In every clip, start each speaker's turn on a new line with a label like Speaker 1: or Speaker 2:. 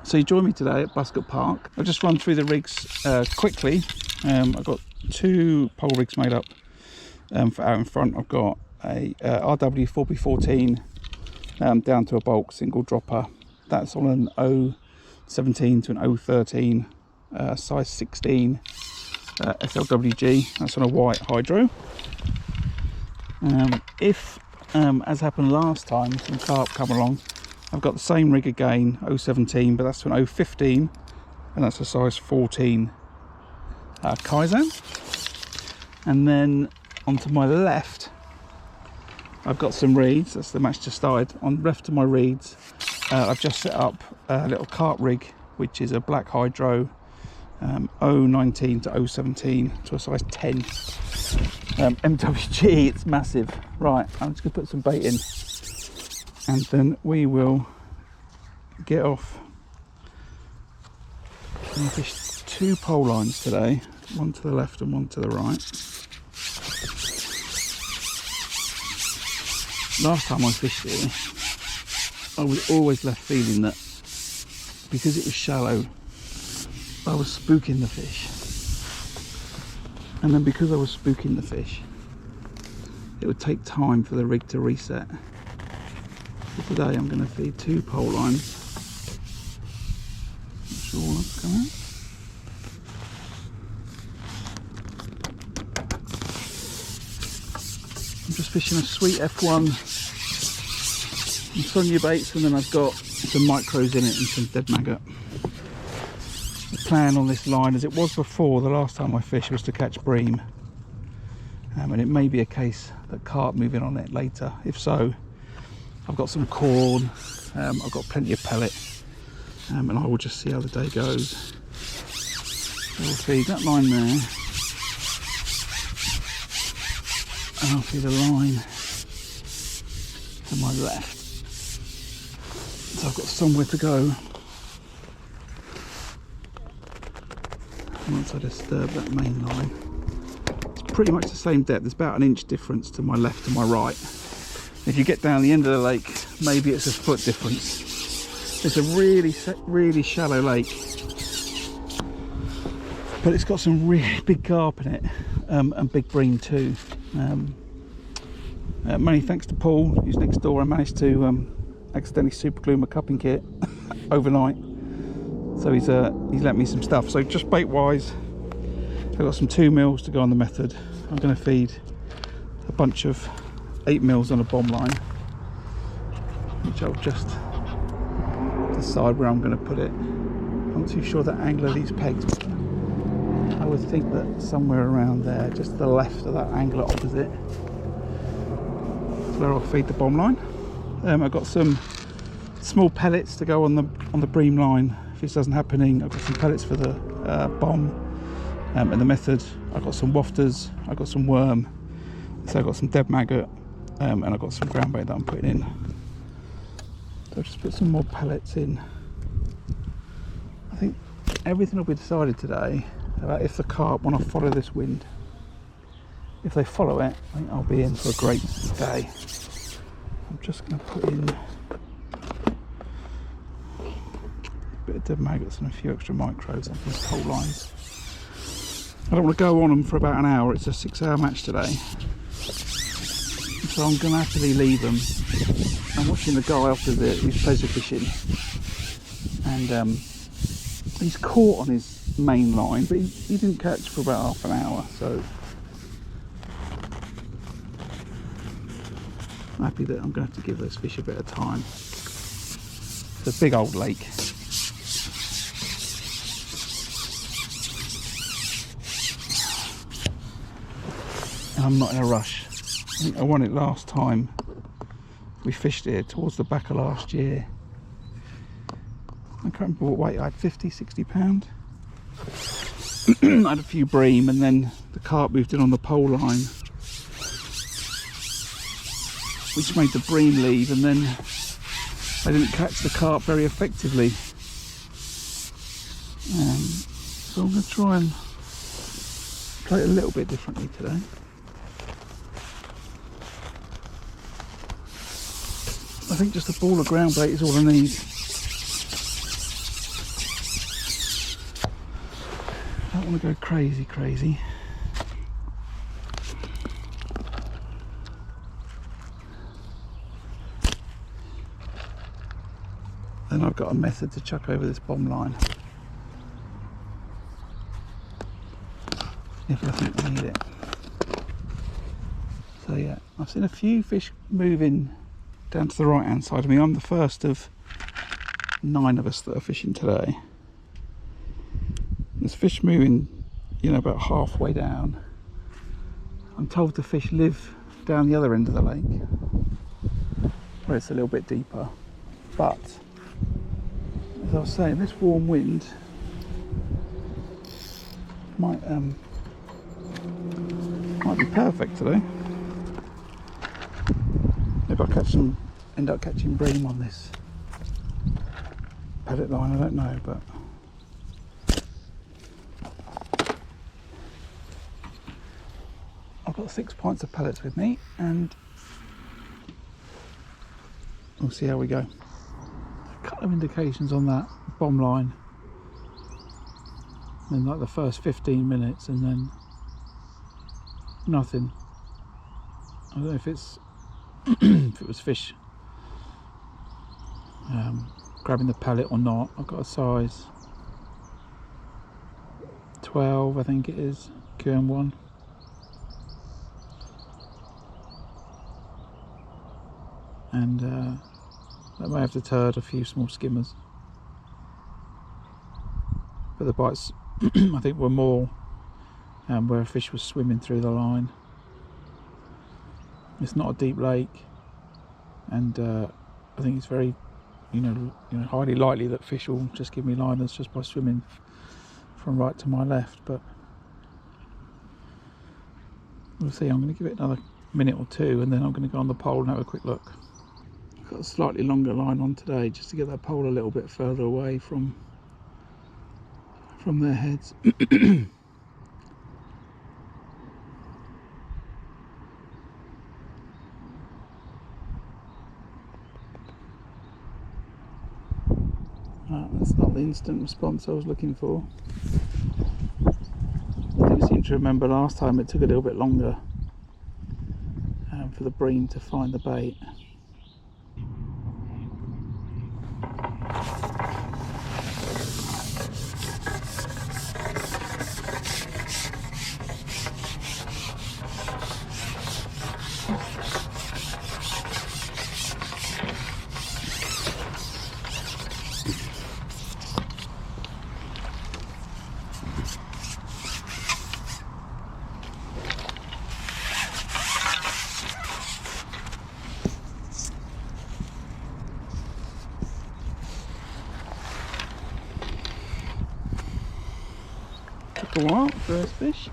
Speaker 1: So you join me today at Buscot Park. I'll just run through the rigs quickly. I've got 2 pole rigs made up for out in front. I've got a RW 4B14 down to a bulk single dropper. That's on an 017 to an 013 size 16 SLWG. That's on a white hydro. If as happened last time, some carp come along, I've got the same rig again, 017, but that's an 015, and that's a size 14 Kaizen. And then onto my left, I've got some reeds. That's the match just started. On the left of my reeds, I've just set up a little carp rig, which is a black hydro, 019 to 017 to a size 10 MWG. It's massive. Right, I'm just gonna put some bait in, and then we will get off and fish 2 pole lines today, one to the left and one to the right. Last time I fished here, I was always left feeling that because it was shallow, I was spooking the fish, and then because I was spooking the fish, it would take time for the rig to reset. So today I'm going to feed 2 pole lines. Not sure what's coming out. I'm just fishing a sweet F1, some Sonia baits, and then I've got some micros in it and some dead maggot. The plan on this line, as it was before the last time I fished, was to catch bream, and it may be a case that carp move in on it later. If so, I've got some corn, I've got plenty of pellet, and I will just see how the day goes. I'll feed that line there, and I'll feed a line to my left. So I've got somewhere to go. Once I disturb that main line, it's pretty much the same depth. There's about an inch difference to my left and my right. If you get down the end of the lake, maybe it's a foot difference. It's a really shallow lake, but it's got some really big carp in it, and big bream too. Many thanks to Paul, who's next door. I managed to accidentally super glue my cupping kit overnight, so he's lent me some stuff. So just bait wise, I've got some 2 mils to go on the method. I'm going to feed a bunch of 8 mils on a bomb line, which I'll just decide where I'm going to put it. I'm not too sure the angle of these pegs, but I would think that somewhere around there, just to the left of that angler opposite, is where I'll feed the bomb line. I've got some small pellets to go on the bream line. If this doesn't happening, I've got some pellets for the bomb and the method. I've got some wafters, I've got some worm, so I've got some dead maggot, and I've got some ground bait that I'm putting in. So I'll just put some more pellets in. I think everything will be decided today about if the carp want to follow this wind. If they follow it, I think I'll be in for a great day. I'm just going to put in a bit of dead maggots and a few extra micros on these pole lines. I don't want to go on them for about an hour. It's a 6-hour match today, so I'm going to happily leave them. I'm watching the guy opposite who's pleasure fishing, and he's caught on his main line, but he didn't catch for about half an hour, so I'm happy that I'm going to have to give those fish a bit of time. It's a big old lake. And I'm not in a rush. I think I won it last time we fished here, towards the back of last year. I can't remember what weight I had, 50, 60 pound. I had a few bream, and then the carp moved in on the pole line, which made the bream leave, and then I didn't catch the carp very effectively. So I'm going to try and play it a little bit differently today. I think just a ball of ground bait is all I need. don't want to go crazy. Then I've got a method to chuck over this bomb line if I think I need it. So yeah, I've seen a few fish moving down to the right hand side of me. I'm the first of 9 of us that are fishing today. There's fish moving, you know, about halfway down. I'm told the fish live down the other end of the lake, where it's a little bit deeper. But as I was saying, this warm wind might be perfect today. Maybe I'll end up catching bream on this pellet line, I don't know, but I've got 6 pints of pellets with me and we'll see how we go. A couple of indications on that bomb line in like the first 15 minutes and then nothing. I don't know if it's if it was fish grabbing the pellet or not. I've got a size 12, I think it is, QM1. And that may have deterred a few small skimmers, but the bites I think were more where a fish was swimming through the line. It's not a deep lake, and I think it's very, you know, highly likely that fish will just give me liners just by swimming from right to my left. But we'll see. I'm going to give it another minute or two, and then I'm going to go on the pole and have a quick look. I've got a slightly longer line on today just to get that pole a little bit further away from their heads. That's not the instant response I was looking for. I do seem to remember last time it took a little bit longer for the bream to find the bait. Took a while, first fish.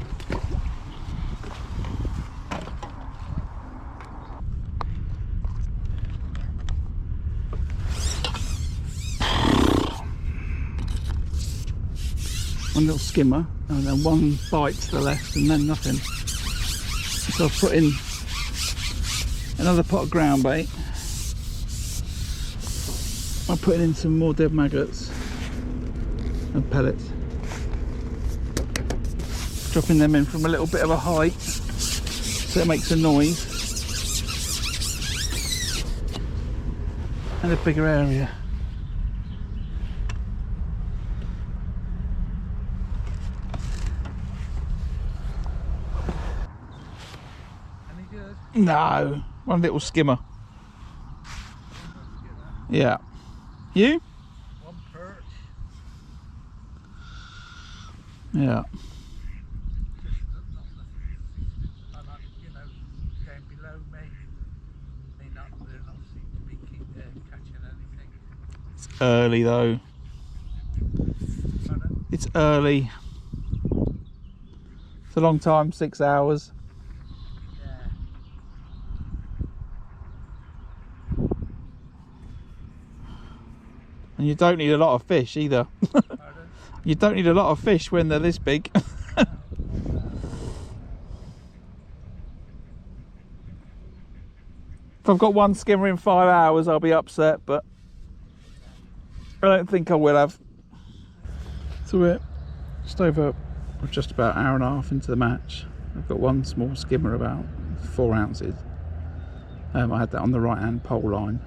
Speaker 1: One little skimmer and then one bite to the left and then nothing. So I've put in another pot of ground bait. I'm putting in some more dead maggots and pellets. Dropping them in from a little bit of a height so it makes a noise and a bigger area.
Speaker 2: Any good?
Speaker 1: No, one little skimmer. Yeah. You?
Speaker 2: One perch.
Speaker 1: Yeah.
Speaker 2: Down below me, they're not seem to be catching anything.
Speaker 1: It's early though.
Speaker 2: Pardon?
Speaker 1: It's early. It's a long time, 6 hours.
Speaker 2: Yeah.
Speaker 1: And you don't need a lot of fish either.
Speaker 2: Pardon?
Speaker 1: You don't need a lot of fish when they're this big. If I've got one skimmer in 5 hours, I'll be upset, but I don't think I will have. So we're just over We're just about an hour and a half into the match. I've got one small skimmer about 4 ounces. I had that on the right hand pole line.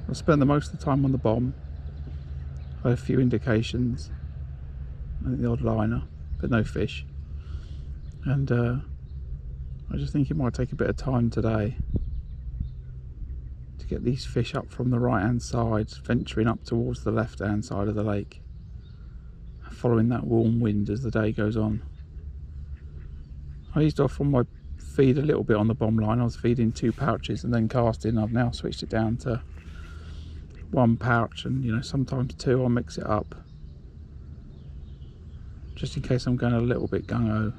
Speaker 1: I spent the most of the time on the bomb. I had a few indications, I think the odd liner, but no fish. And I just think it might take a bit of time today to get these fish up from the right hand side, venturing up towards the left hand side of the lake, following that warm wind as the day goes on. I eased off on my feed a little bit on the bomb line. I was feeding 2 pouches and then casting. I've now switched it down to 1 pouch, and you know, sometimes 2. I'll mix it up just in case I'm going a little bit gung-ho.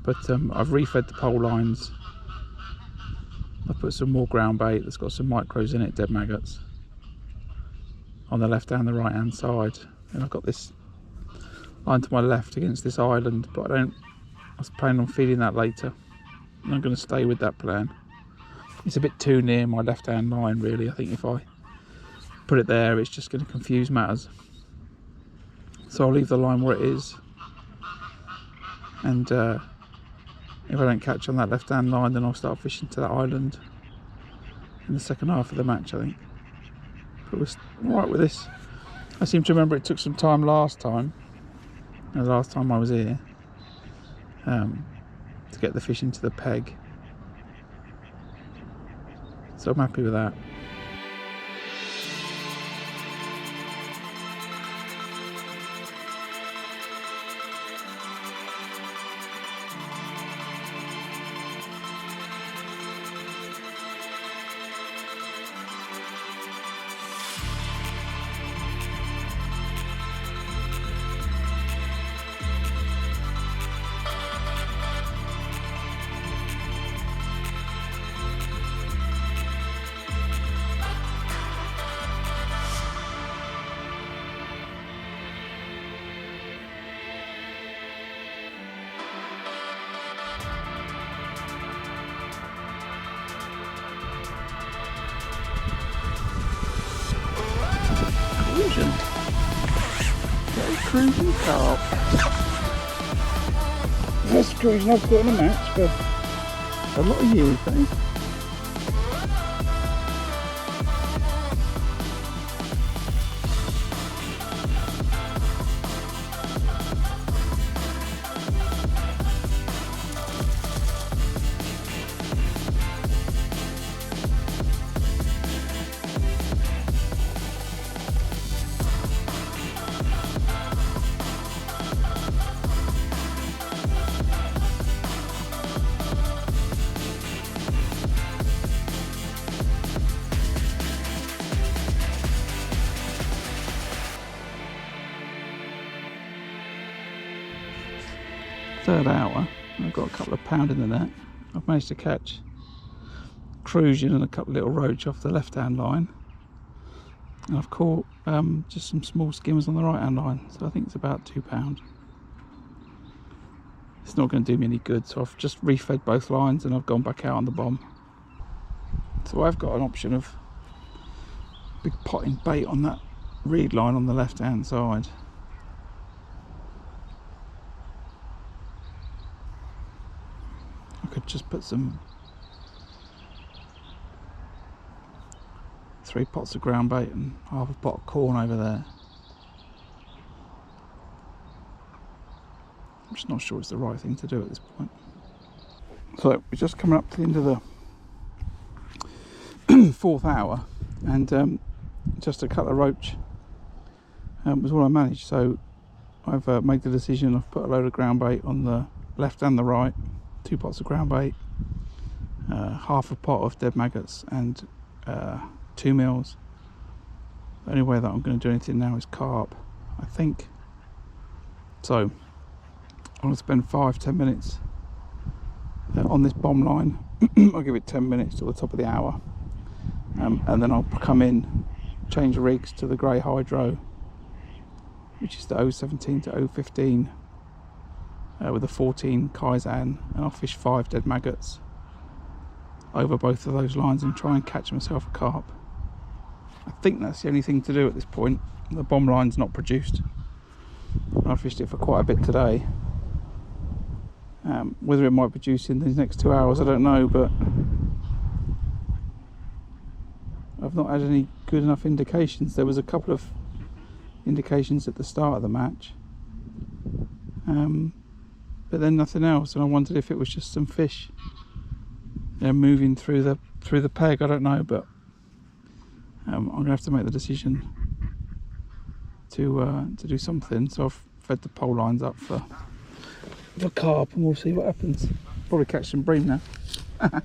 Speaker 1: But I've refed the pole lines. I've put some more ground bait that's got some micros in it, dead maggots, on the left and the right hand side. And I've got this line to my left against this island, but I was planning on feeding that later. And I'm going to stay with that plan. It's a bit too near my left hand line really. I think if I put it there, it's just going to confuse matters. So I'll leave the line where it is. And if I don't catch on that left hand line, then I'll start fishing to that island in the second half of the match, I think. But we're alright with this. I seem to remember it took some time last time, the last time I was here, to get the fish into the peg. So I'm happy with that. Cruising carp. Best cruising I've got in a match for a lot of years, eh? Third hour, I've got a couple of pound in the net. I've managed to catch cruising and a couple of little roach off the left hand line, and I've caught just some small skimmers on the right hand line, so I think it's about £2. It's not going to do me any good, so I've just refed both lines and I've gone back out on the bomb. So I've got an option of big potting bait on that reed line on the left hand side. I could just put some 3 pots of ground bait and half a pot of corn over there. I'm just not sure it's the right thing to do at this point. So we're just coming up to the end of the 4th hour, and just a couple of roach was all I managed. So I've made the decision. I've put a load of ground bait on the left and the right, 2 pots of ground bait, half a pot of dead maggots, and 2 meals. The only way that I'm going to do anything now is carp, I think. So I'm going to spend 5-10 minutes on this bomb line. I'll give it 10 minutes till the top of the hour, and then I'll come in, change rigs to the grey hydro, which is the 017 to 015 with a 14 Kaizen, and I'll fish 5 dead maggots over both of those lines and try and catch myself a carp. I think that's the only thing to do at this point. The bomb line's not produced, I fished it for quite a bit today. Whether it might produce in these next 2 hours, I don't know, but I've not had any good enough indications. There was a couple of indications at the start of the match, but then nothing else, and I wondered if it was just some fish, you know, moving through the peg. I don't know, but I'm gonna have to make the decision to do something. So I've fed the pole lines up for carp, and we'll see what happens. Probably catch some bream now. I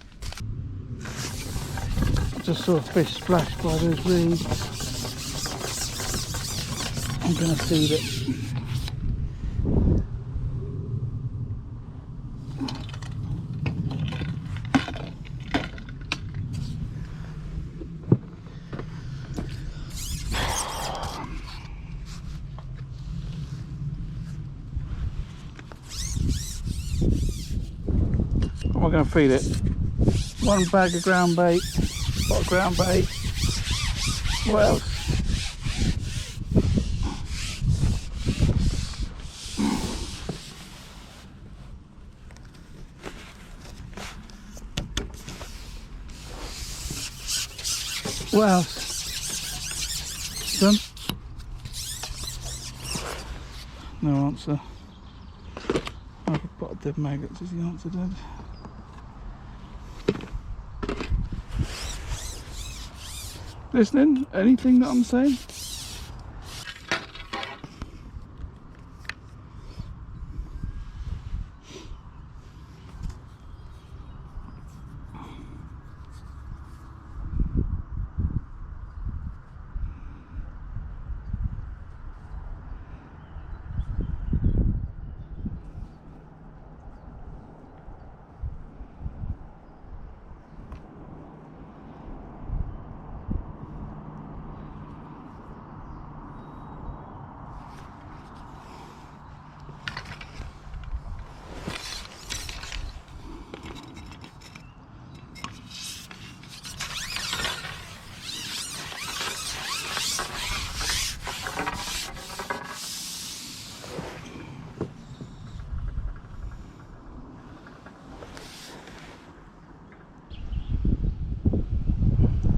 Speaker 1: just saw a fish splash by those reeds. I'm gonna feed it. What am I going to feed it? One bag of ground bait, pot of ground bait. What else? What else? Done? No answer. I've got a pot of dead maggots. Is the answer dead? Listening? Anything that I'm saying?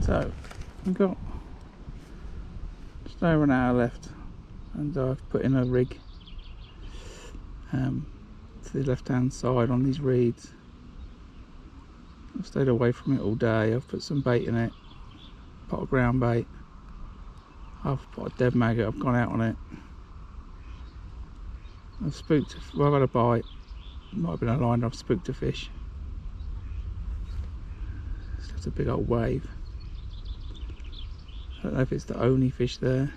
Speaker 1: So, we've got just over an hour left, and I've put in a rig to the left hand side on these reeds. I've stayed away from it all day. I've put some bait in it, pot of ground bait, half a pot of dead maggot. I've gone out on it. I've spooked, well, I've had a bite, might have been a line. I've spooked a fish. It's just a big old wave. I don't know if it's the only fish there.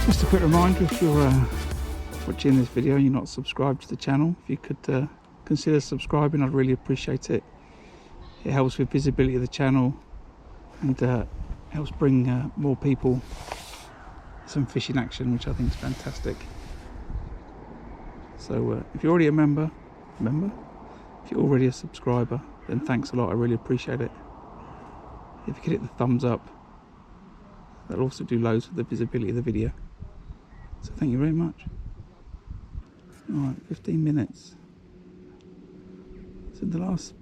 Speaker 1: Just a quick reminder, if you're watching this video and you're not subscribed to the channel, if you could consider subscribing, I'd really appreciate it. It helps with visibility of the channel and helps bring more people some fishing action, which I think is fantastic. So if you're already a member, if you're already a subscriber, then thanks a lot, I really appreciate it. If you could hit the thumbs up, that'll also do loads for the visibility of the video. So thank you very much. Alright, 15 minutes. So in the last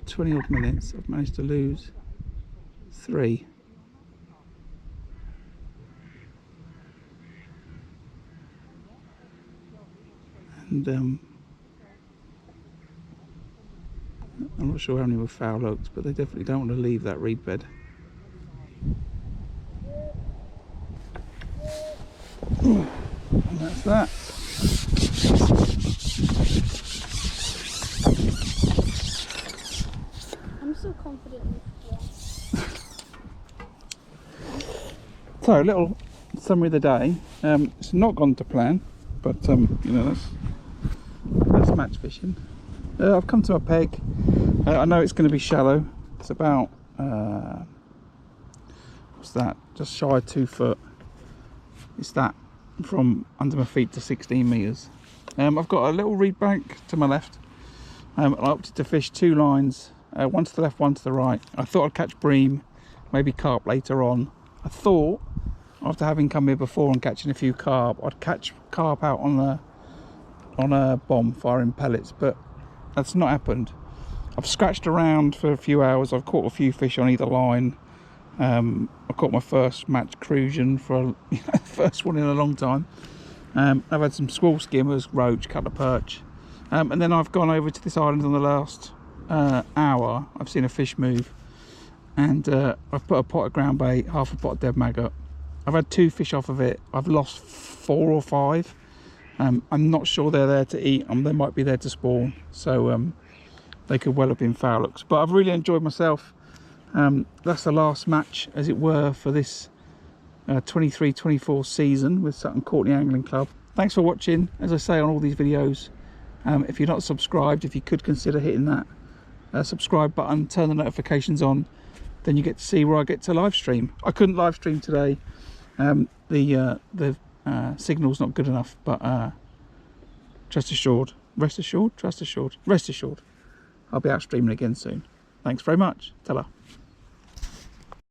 Speaker 1: 20 odd minutes I've managed to lose 3. And I'm not sure how many were foul hooks, but they definitely don't want to leave that reed bed. And that's that.
Speaker 3: I'm so confident in this.
Speaker 1: So, a little summary of the day. It's not gone to plan, but you know, that's match fishing. I've come to my peg. I know it's going to be shallow. It's about what's that? Just shy of 2 foot. It's that from under my feet to 16 meters. I've got a little reed bank to my left. I opted to fish 2 lines, one to the left, one to the right. I thought I'd catch bream, maybe carp later on. I thought, after having come here before and catching a few carp, I'd catch carp out on a bomb firing pellets, but that's not happened. I've scratched around for a few hours. I've caught a few fish on either line. I caught my first match crucian for first one in a long time. I've had some squall skimmers, roach, cut a perch, and then I've gone over to this island on the last hour. I've seen a fish move, and I've put a pot of ground bait, half a pot of dead maggot. I've had 2 fish off of it. I've lost 4 or 5. I'm not sure they're there to eat. They might be there to spawn, so they could well have been foul hooks. But I've really enjoyed myself. That's the last match, as it were, for this 23-24 season with Sutton Courtenay Angling Club. Thanks for watching. As I say on all these videos, if you're not subscribed, if you could consider hitting that subscribe button, turn the notifications on, then you get to see where I get to live stream. I couldn't live stream today. The signal's not good enough, but rest assured, I'll be out streaming again soon. Thanks very much. Ta-ra.